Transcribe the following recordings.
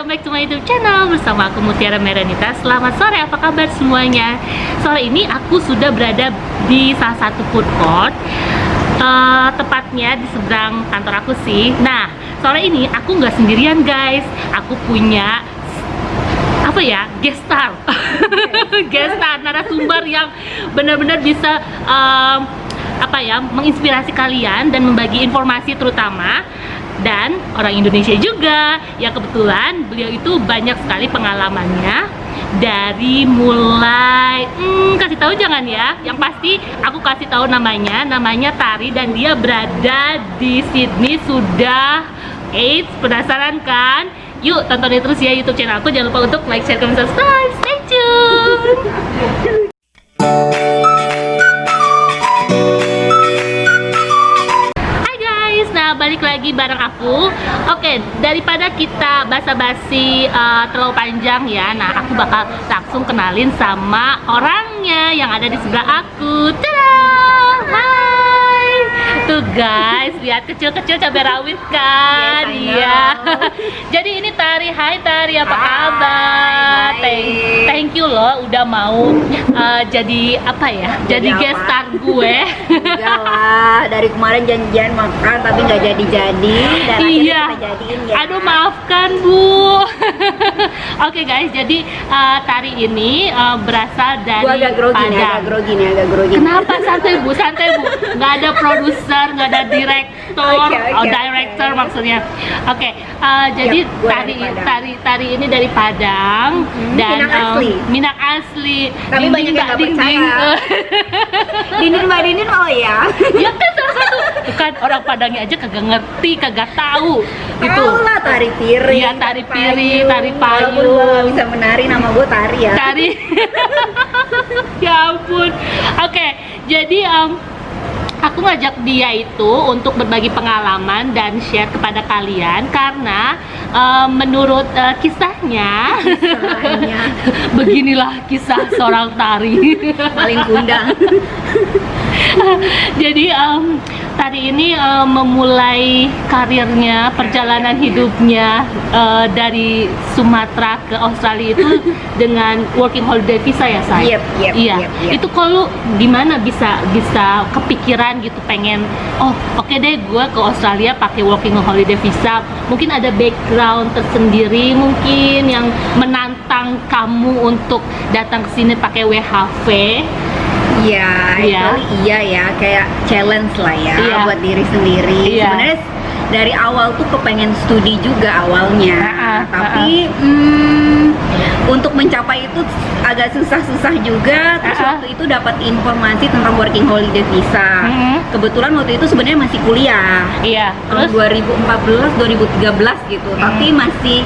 welcome back to my YouTube channel bersama aku Mutiara Meranita. Selamat sore, apa kabar semuanya? Sore ini aku sudah berada di salah satu food court, tepatnya di seberang kantor aku sih. Nah, sore ini aku nggak sendirian guys, aku punya guest star guest star, narasumber yang benar-benar bisa menginspirasi kalian dan membagi informasi terutama, dan orang Indonesia juga yang kebetulan beliau itu banyak sekali pengalamannya dari mulai kasih tahu jangan ya, yang pasti aku kasih tahu namanya Tari, dan dia berada di Sydney sudah penasaran kan? Yuk tontonin terus ya YouTube channel aku, jangan lupa untuk like, share, comment, subscribe. Stay tune. Balik lagi bareng aku. Oke, daripada kita basa-basi terlalu panjang ya, nah aku bakal langsung kenalin sama orangnya yang ada di sebelah aku. Tada! Hai! Tuh guys, lihat kecil-kecil cabai rawit kan? Iya. Jadi ini Tari. Hai Tari, apa kabar? Thank you loh udah mau jadi jadi guest star gue. Enggak lah, dari kemarin janjian makan tapi nggak jadi-jadi, dan iya. akhirnya kita jadiin ya. Aduh maafkan Bu. Oke guys, jadi Tari ini berasal dari agak grogi Padang. agak grogi. Kenapa? Santai Bu. Nggak ada produser, nggak ada direktur, director maksudnya. Oke, jadi Tari ini dari Padang dan Minang asli. Tapi banyak yang nggak percaya. Mbak Dinin oh ya. Ya kan salah satu. Bukan orang Padangnya aja kagak ngerti, kagak tahu. Itu. Lah tari piring. Iya, tari piring, tari payung. Walaupun gue nggak bisa menari, nama gue Tari ya. Tari. Ya ampun. Oke, jadi aku ngajak dia itu untuk berbagi pengalaman dan share kepada kalian karena menurut kisahnya beginilah kisah seorang Tari paling kundang. Jadi Tari ini memulai karirnya, perjalanan hidupnya dari Sumatera ke Australia itu dengan working holiday visa ya say? Yep. Itu kalau gimana bisa kepikiran gitu pengen oke deh gue ke Australia pakai working holiday visa? Mungkin ada background tersendiri mungkin yang menantang kamu untuk datang ke sini pakai WHV. Iya ya, kayak challenge lah ya buat diri sendiri. Sebenarnya dari awal tuh kepengen studi juga awalnya, tapi untuk mencapai itu agak susah juga. Terus waktu itu dapat informasi tentang working holiday visa. Kebetulan waktu itu sebenarnya masih kuliah. Tahun 2014, 2013 gitu. Tapi masih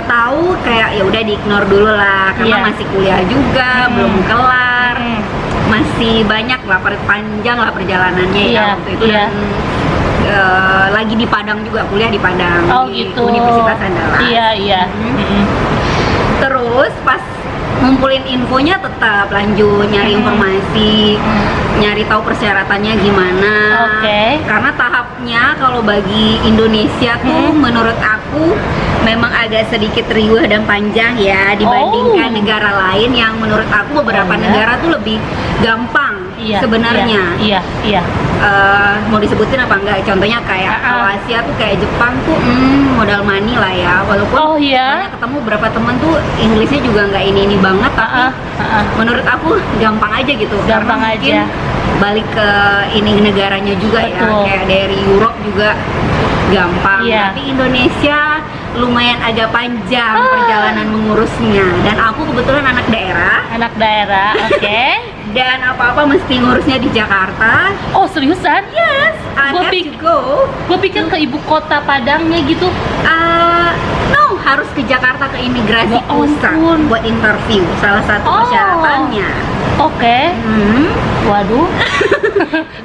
tahu kayak ya udah di-ignore dulu lah karena masih kuliah juga, belum kelar. Masih banyak lah, panjang lah perjalanannya waktu itu. Dan lagi di Padang juga, kuliah di Padang di Universitas Andalas. Terus pas ngumpulin infonya tetap lanjut nyari informasi, nyari tahu persyaratannya gimana. Karena tahapnya kalau bagi Indonesia tuh menurut aku memang agak sedikit riuh dan panjang ya dibandingkan negara lain yang menurut aku beberapa negara tuh lebih gampang sebenarnya. Mau disebutin apa enggak? Contohnya kayak kalau Asia tuh kayak Jepang tuh modal money lah ya, walaupun banyak ketemu beberapa temen tuh Inggrisnya juga nggak ini banget, tapi menurut aku gampang aja gitu. Gampang aja. Balik ke ini negaranya juga. Kayak dari Europe juga gampang. Tapi Indonesia lumayan agak panjang perjalanan mengurusnya, dan aku kebetulan anak daerah. Dan apa-apa mesti ngurusnya di Jakarta. Oh seriusan? Yes, gue pikir ke ibu kota Padangnya gitu. No, harus ke Jakarta ke imigrasi pusat buat interview, salah satu persyaratannya. Waduh.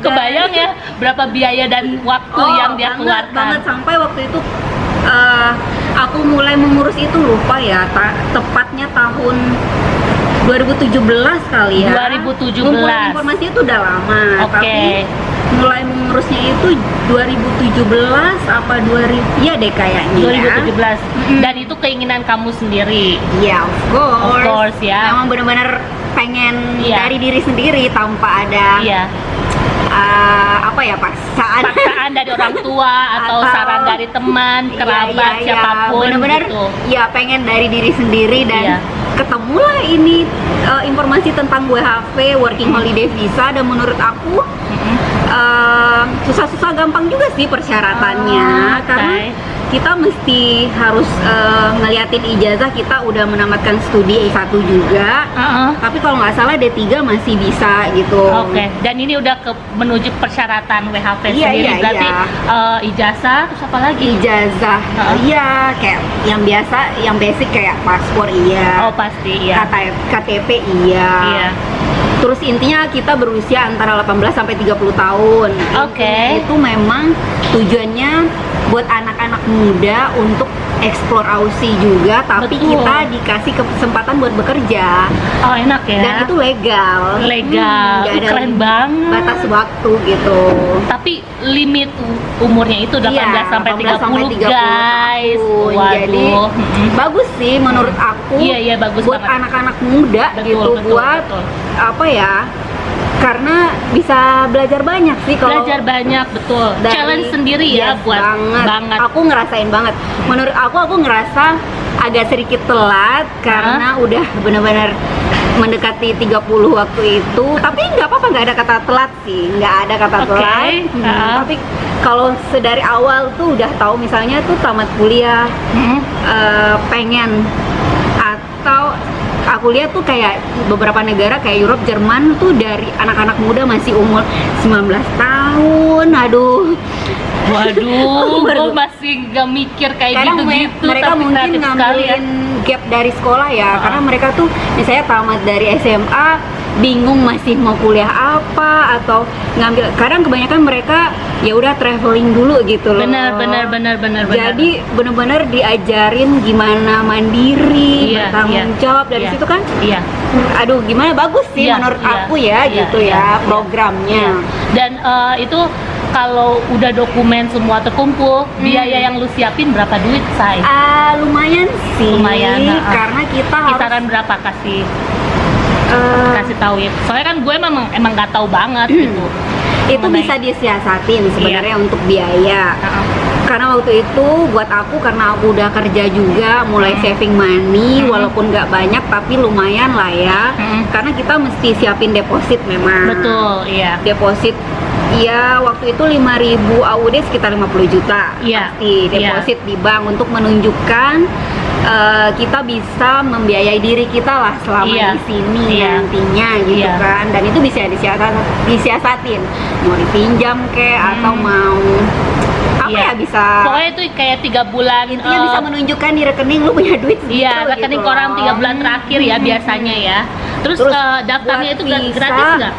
Kebayang ya berapa biaya dan waktu yang dia keluarkan. Banget, sampai waktu itu aku mulai mengurus itu lupa ya, tepatnya tahun 2017 kali ya. 2017. Ngumpulin informasi itu udah lama, tapi mulai mengurusnya itu 2017 apa 2000, iya deh kayaknya 2017. Dan itu keinginan kamu sendiri. ya. Of course ya. memang benar-benar pengen Iya. dari diri sendiri tanpa ada Iya. apa ya, paksaan Dari orang tua atau saran dari teman, kerabat, Iya, siapapun benar-benar gitu. ya pengen dari diri sendiri dan Iya. ketemulah ini informasi tentang WHV Working Holiday Visa, dan menurut aku susah-susah gampang juga sih persyaratannya. Oh, karena okay. kita mesti harus ngeliatin ijazah kita udah menamatkan studi E1 juga. Tapi kalau nggak salah D3 masih bisa gitu. Oke. Dan ini udah menuju persyaratan WHV Iya, sendiri. iya, Berarti iya. Ijazah terus apa lagi? Ijazah, iya kayak yang biasa, yang basic kayak paspor iya. Oh pasti iya. KTP iya. Iya. Terus intinya kita berusia antara 18 sampai 30 tahun. Oke. Itu memang tujuannya buat anak-anak muda untuk explore Aussie juga, tapi Betul. kita dikasih kesempatan buat bekerja. Oh enak ya. Dan itu legal. Legal. Nggak ada Keren banget. batas waktu gitu. Tapi limit umurnya itu 18 Iya, sampai 18 sampai 30 guys. tahun. Waduh. Jadi bagus sih menurut aku. Iya, iya, bagus buat banget. anak-anak muda Betul, gitu, betul, buat betul. apa ya? Karena bisa belajar banyak sih kalau Belajar banyak, betul. dari- Challenge sendiri ya Yes, buat banget. Aku ngerasain banget. Menurut aku ngerasa agak sedikit telat karena udah benar-benar mendekati 30 waktu itu. Tapi nggak apa-apa, nggak ada kata telat sih, nggak ada kata Oke, telat. Tapi kalau sedari awal tuh udah tahu, misalnya tuh tamat kuliah pengen, atau aku lihat tuh kayak beberapa negara kayak Europe, Jerman tuh dari anak-anak muda masih umur 19 tahun. Aduh. Waduh, gue masih gak mikir kayak Kadang gitu-gitu. mereka tapi mungkin kreatif sekali ya. ngambilin gap dari sekolah ya, karena mereka tuh misalnya tamat dari SMA bingung masih mau kuliah apa, atau ngambil, kadang kebanyakan mereka ya udah traveling dulu gitu loh. Benar. Jadi benar-benar diajarin gimana mandiri, Iya, bertanggung iya, jawab dari iya. situ kan. Iya. Aduh, gimana, bagus sih Iya, menurut iya, aku ya, iya, gitu iya, ya iya. programnya. Dan itu kalau udah dokumen semua terkumpul, biaya yang lu siapin berapa duit, Say? Lumayan sih, Lumayan, karena kita harus Kisaran berapa kasih tahu ya? Soalnya kan gue emang nggak tahu banget gitu. itu mengenai- bisa disiasatin sebenarnya untuk biaya. Heeh. Karena waktu itu buat aku, karena aku udah kerja juga, mulai saving money, walaupun nggak banyak tapi lumayan lah ya. Karena kita mesti siapin deposit memang. Betul, iya. Deposit, iya, waktu itu 5.000 AUD sekitar 50 juta. Iya, Pasti iya. deposit di bank untuk menunjukkan kita bisa membiayai diri kita lah selama Iya, di sini iya. nantinya gitu Iya. kan. Dan itu bisa disiasatin, mau dipinjam atau mau apa Iya. ya, bisa Pokoknya itu kayak 3 bulan. intinya bisa menunjukkan di rekening lu punya duit segitu. Iya, rekening gitu koran loh. 3 bulan terakhir ya biasanya ya. Terus, Terus daftarnya buat itu visa, gratis nggak?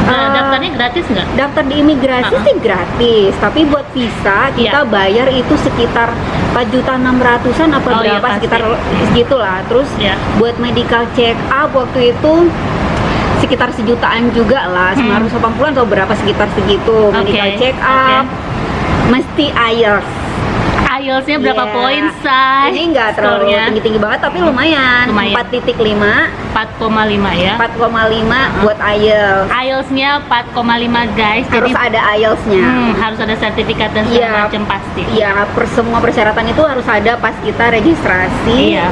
Daftarnya gratis nggak? Daftar di imigrasi sih gratis, tapi buat visa kita bayar itu sekitar 4.600.000-an apa Oh, iya, berapa, pasti. sekitar segitulah. Terus Iya. buat medical check up waktu itu sekitar 1 jutaan juga lah, 980-an atau berapa, sekitar segitu. Medical Oke, check up, mesti IELTS. IELTS-nya berapa Iya. poin, Say? Jadi nggak terlalu Skornya? tinggi-tinggi banget, tapi lumayan. Lumayan. 4.5 4,5 ya. 4,5 buat IELTS. IELTS-nya 4,5 guys. Harus Jadi ada IELTS-nya. harus ada sertifikat dan Iya. segala macam pasti. Iya, semua persyaratan itu harus ada pas kita registrasi. Iya.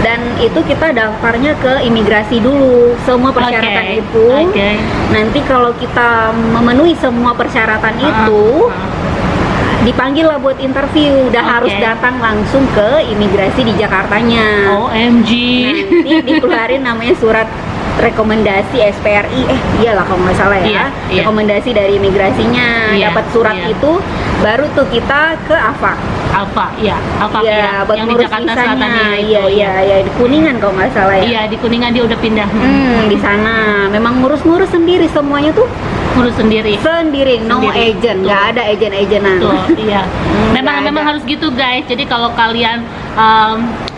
Dan itu kita daftarnya ke imigrasi dulu. Semua persyaratan Oke, itu. oke. Nanti kalau kita memenuhi semua persyaratan itu, dipanggil lah buat interview. Udah Oke. harus datang langsung ke imigrasi di Jakartanya. OMG. Nanti dikeluarin namanya surat rekomendasi SPRI, iyalah kalau nggak salah ya. Iya, iya. Rekomendasi dari imigrasinya. Iya, Dapat surat iya. itu, baru tuh kita ke AFA. Alfa, ya. Alfa Iya, ya. buat Yang di ngurus Jakarta visanya. Selatan ya. Iya, iya, di Kuningan kalau nggak salah ya. Iya, di Kuningan dia udah pindah. Di sana memang ngurus-ngurus sendiri semuanya tuh, Ngurus sendiri. no Sendiri. agent, Betul. nggak ada agent-agentan. Betul, iya. nggak Memang ada. harus gitu guys. Jadi kalau kalian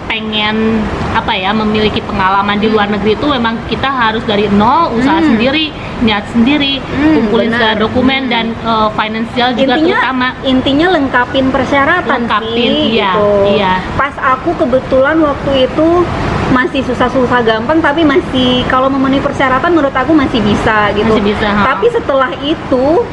pengen memiliki pengalaman di luar negeri itu memang kita harus dari nol, usaha sendiri, niat sendiri, kumpulin segala dokumen dan finansial juga terutama. Intinya lengkapin persyaratan sih iya, gitu. Iya. Pas aku kebetulan waktu itu masih susah-susah gampang, tapi masih kalau memenuhi persyaratan menurut aku masih bisa gitu. Masih bisa, tapi setelah itu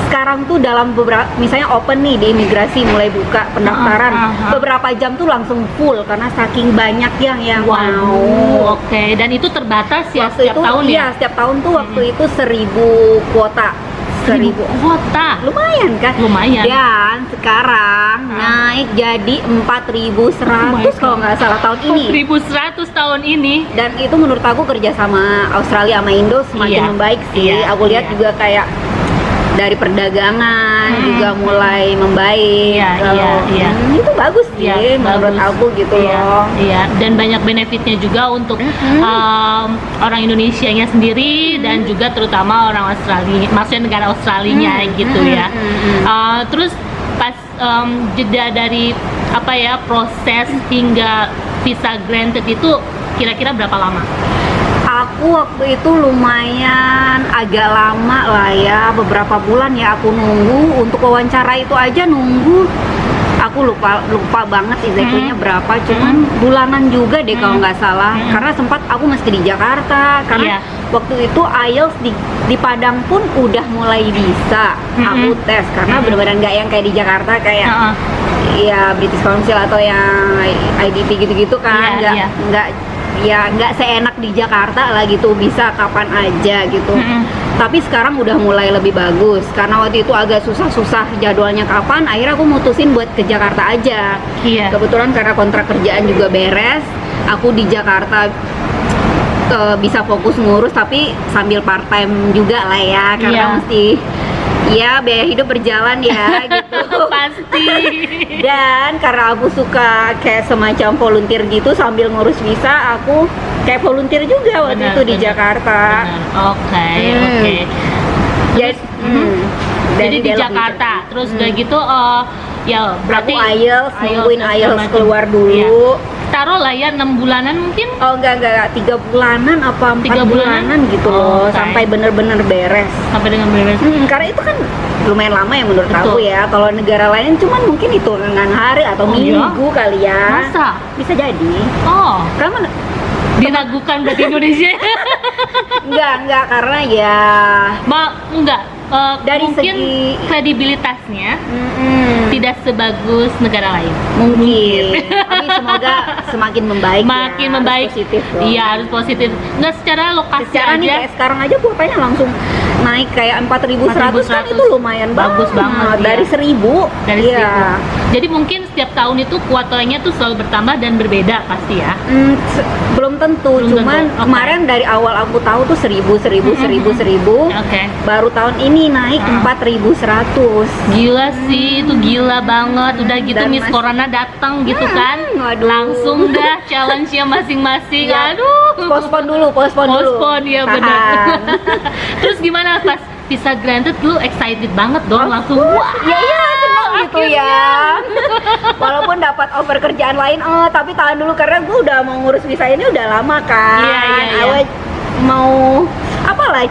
sekarang tuh dalam beberapa, misalnya open nih di imigrasi mulai buka pendaftaran, beberapa jam tuh langsung full karena saking banyak yang mau. Oke. Dan itu terbatas ya Waktu setiap itu, tahun ya? Iya, setiap tahun tuh waktu itu 1000 kuota. 1000 kuota. Lumayan kan? Lumayan. Dan sekarang naik jadi 4100 kalau nggak salah tahun ini. 4100 tahun ini. Dan itu menurut aku kerja sama Australia sama Indo semakin membaik sih. Aku lihat juga kayak dari perdagangan juga mulai membaik. Itu bagus sih menurut aku gitu loh. Iya, dan banyak benefitnya juga untuk orang Indonesianya sendiri dan juga terutama orang Australia, maksudnya negara Australinya gitu ya. Terus pas jeda dari proses hingga visa granted itu kira-kira berapa lama? Aku waktu itu lumayan agak lama lah ya, beberapa bulan ya aku nunggu. Untuk wawancara itu aja nunggu, aku lupa banget exactly-nya berapa, cuman bulanan juga deh kalau nggak salah. Karena sempat aku mesti di Jakarta, karena waktu itu IELTS di Padang pun udah mulai bisa aku tes, karena benar-benar nggak yang kayak di Jakarta kayak ya British Council atau yang IDP gitu-gitu kan, nggak seenak di Jakarta lah gitu, bisa kapan aja gitu. Tapi sekarang udah mulai lebih bagus, karena waktu itu agak susah-susah jadwalnya kapan, akhirnya aku mutusin buat ke Jakarta aja. Kebetulan karena kontrak kerjaan juga beres, aku di Jakarta bisa fokus ngurus, tapi sambil part time juga lah ya, karena mesti biaya hidup berjalan ya gitu. Pasti. Dan karena aku suka kayak semacam volunteer gitu sambil ngurus visa, aku kayak volunteer juga waktu itu di Jakarta. Oke. Jadi di Jakarta, terus udah gitu ya berarti aku IELTS, nungguin IELTS keluar dulu. Taruh lah ya 6 bulanan mungkin. Oh enggak 3 bulanan apa 4 bulanan gitu loh, sampai bener-bener beres. Sampai dengan beres. Karena itu kan lumayan lama ya menurut aku ya. Kalau negara lain cuman mungkin hitungan hari atau minggu kali ya. Masa? Bisa jadi. Karena diragukan berarti Indonesia. Enggak, karena ya dari mungkin segi kredibilitasnya tidak sebagus negara lain. Mungkin. Tapi semoga semakin membaik. Makin membaik. Harus positif dong. Iya, harus positif. Nggak secara lokasi secara aja. Nih kayak sekarang aja kuotanya langsung naik kayak 4100 kan, itu lumayan bagus banget. Dari 1000. Dari 1000. Jadi mungkin setiap tahun itu kuotanya tuh selalu bertambah dan berbeda pasti ya. Belum tentu. Cuman kemarin dari awal aku tahu tuh 1000. Baru tahun ini naik 4100. Gila sih, itu gila banget. Udah gitu Miss Corona datang gitu kan. Langsung dah challenge-nya masing-masing. Aduh. Postpone dulu. Ya benar. Terus gimana pas visa granted lu excited banget dong, langsung wah. Iya seneng gitu ya. Walaupun dapat offer kerjaan lain, tapi tahan dulu karena gue udah mau ngurus visa ini udah lama kan. Awal mau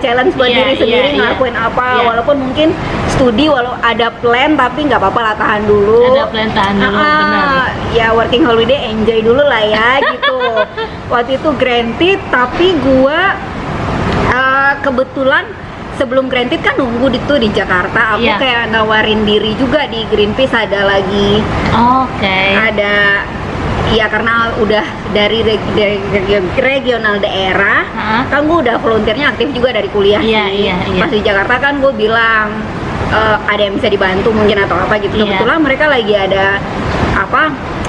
challenge buat diri sendiri, ngelakuin apa, walaupun mungkin studi walau ada plan tapi nggak apa-apa lah, tahan dulu. Ada plan, tahan dulu, benar. Ya working holiday enjoy dulu lah ya gitu. Waktu itu granted, tapi gua kebetulan sebelum granted kan nunggu di Jakarta, aku kayak nawarin diri juga di Greenpeace, ada lagi. Ada. Ya karena udah dari regional daerah, kan gue udah volunteernya aktif juga dari kuliah sih. Pas di Jakarta kan gue bilang ada yang bisa dibantu mungkin atau apa gitu. Kebetulan mereka lagi ada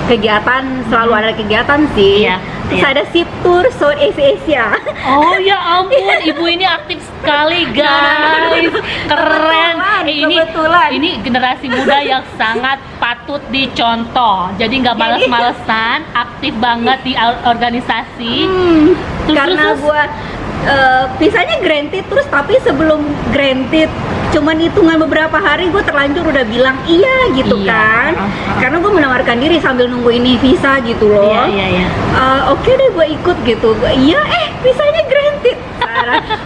kegiatan, selalu ada kegiatan sih. Terus ada SIP Tour Southeast Asia. Oh ya ampun, ibu ini aktif sekali guys. Keren. Ini generasi muda yang sangat patut dicontoh. Jadi nggak males-malesan, aktif banget di organisasi. Karena gue visanya granted terus, tapi sebelum granted cuman hitungan beberapa hari gue terlanjur udah bilang iya gitu kan. Karena gue menawarkan diri sambil nunggu ini visa gitu loh. Oke deh gue ikut gitu. Iya visanya granted.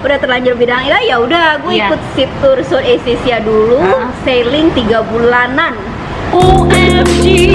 Udah terlanjur bilang ya udah gue ikut ship tour Southeast Asia dulu, sailing 3 bulanan. OMG.